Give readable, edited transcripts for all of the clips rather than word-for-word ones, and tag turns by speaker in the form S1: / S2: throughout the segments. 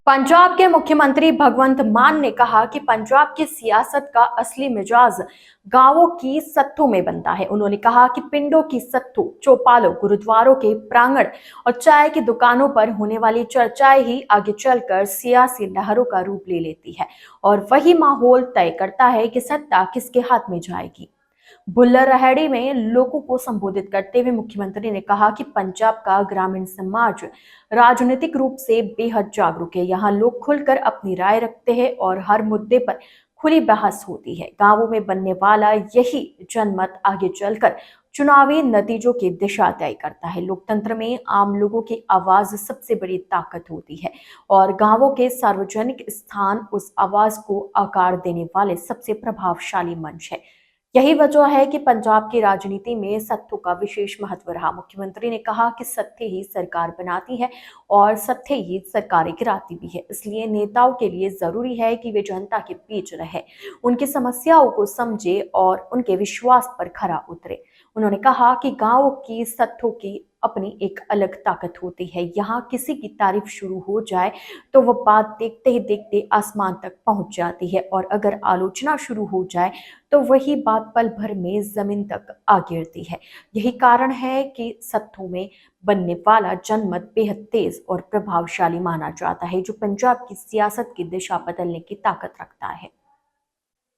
S1: पंजाब के मुख्यमंत्री भगवंत मान ने कहा कि पंजाब की सियासत का असली मिजाज गांवों की सत्तों में बनता है। उन्होंने कहा कि पिंडों की सत्तों, चौपालों, गुरुद्वारों के प्रांगण और चाय की दुकानों पर होने वाली चर्चाएं ही आगे चलकर सियासी लहरों का रूप ले लेती है और वही माहौल तय करता है कि सत्ता किसके हाथ में जाएगी। बुल्लरहड़ी में लोगों को संबोधित करते हुए मुख्यमंत्री ने कहा कि पंजाब का ग्रामीण समाज राजनीतिक रूप से बेहद जागरूक है। यहाँ लोग खुलकर अपनी राय रखते हैं और हर मुद्दे पर खुली बहस होती है। गांवों में बनने वाला यही जनमत आगे चलकर चुनावी नतीजों की दिशा तय करता है। लोकतंत्र में आम लोगों की आवाज सबसे बड़ी ताकत होती है और गांवों के सार्वजनिक स्थान उस आवाज को आकार देने वाले सबसे प्रभावशाली मंच है। यही वजह है कि पंजाब की राजनीति में सत्तों का विशेष महत्व रहा। मुख्यमंत्री ने कहा कि सत्ते ही सरकार बनाती है और सत्ते ही सरकारें गिराती भी है। इसलिए नेताओं के लिए जरूरी है कि वे जनता के बीच रहे, उनकी समस्याओं को समझे और उनके विश्वास पर खरा उतरे। उन्होंने कहा कि गांव की सत्तों की अपनी एक अलग ताकत होती है। यहाँ किसी की तारीफ शुरू हो जाए तो वह बात देखते ही देखते आसमान तक पहुंच जाती है और अगर आलोचना शुरू हो जाए तो वही बात पल भर में जमीन तक आ गिरती है। यही कारण है कि सत्तों में बनने वाला जनमत बेहद तेज और प्रभावशाली माना जाता है, जो पंजाब की सियासत की दिशा बदलने की ताकत रखता है।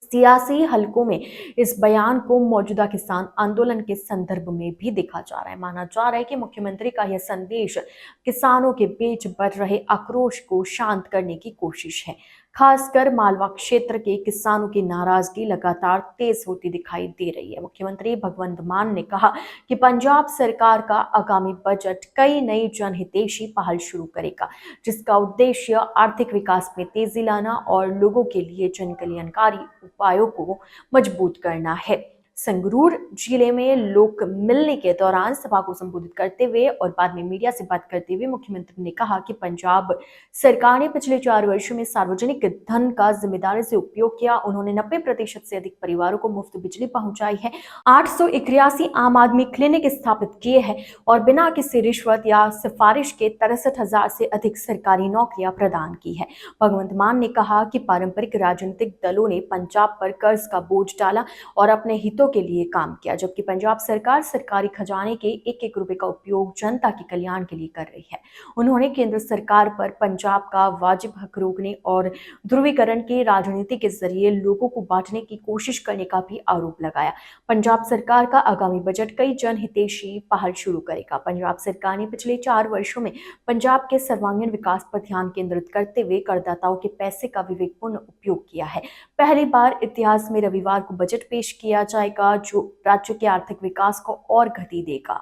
S1: सियासी हलकों में इस बयान को मौजूदा किसान आंदोलन के संदर्भ में भी देखा जा रहा है। माना जा रहा है कि मुख्यमंत्री का यह संदेश किसानों के बीच बढ़ रहे आक्रोश को शांत करने की कोशिश है। खासकर मालवा क्षेत्र के किसानों की नाराजगी लगातार तेज होती दिखाई दे रही है। मुख्यमंत्री भगवंत मान ने कहा कि पंजाब सरकार का आगामी बजट कई नई जनहितैषी पहल शुरू करेगा, जिसका उद्देश्य आर्थिक विकास में तेजी लाना और लोगों के लिए जन कल्याणकारी उपायों को मजबूत करना है। संगरूर जिले में लोक मिलने के दौरान सभा को संबोधित करते हुए और बाद में मीडिया से बात करते हुए मुख्यमंत्री ने कहा कि पंजाब सरकार ने पिछले 4 वर्षों में सार्वजनिक धन का जिम्मेदारी से उपयोग किया। उन्होंने 90% से अधिक परिवारों को मुफ्त बिजली पहुंचाई है, 881 आम आदमी क्लिनिक स्थापित किए हैं और बिना किसी रिश्वत या सिफारिश के 63,000 से अधिक सरकारी नौकरियां प्रदान की है। भगवंत मान ने कहा कि पारंपरिक राजनीतिक दलों ने पंजाब पर कर्ज का बोझ डाला और अपने हितों के लिए काम किया, जबकि पंजाब सरकार सरकारी खजाने के एक एक रुपए का उपयोग जनता के कल्याण के लिए कर रही है। उन्होंने केंद्र सरकार पर पंजाब का वाजिब हक रोकने और ध्रुवीकरण की राजनीति के जरिए लोगों को बांटने की कोशिश करने का भी आरोप लगाया। पंजाब सरकार का आगामी बजट कई जनहितैषी पहल शुरू करेगा। पंजाब सरकार ने पिछले 4 वर्षों में पंजाब के सर्वांगीण विकास पर ध्यान केंद्रित करते हुए करदाताओं के पैसे का विवेकपूर्ण उपयोग किया है। पहली बार इतिहास में रविवार को बजट पेश किया जाएगा, जो राज्य के आर्थिक विकास को और गति देगा।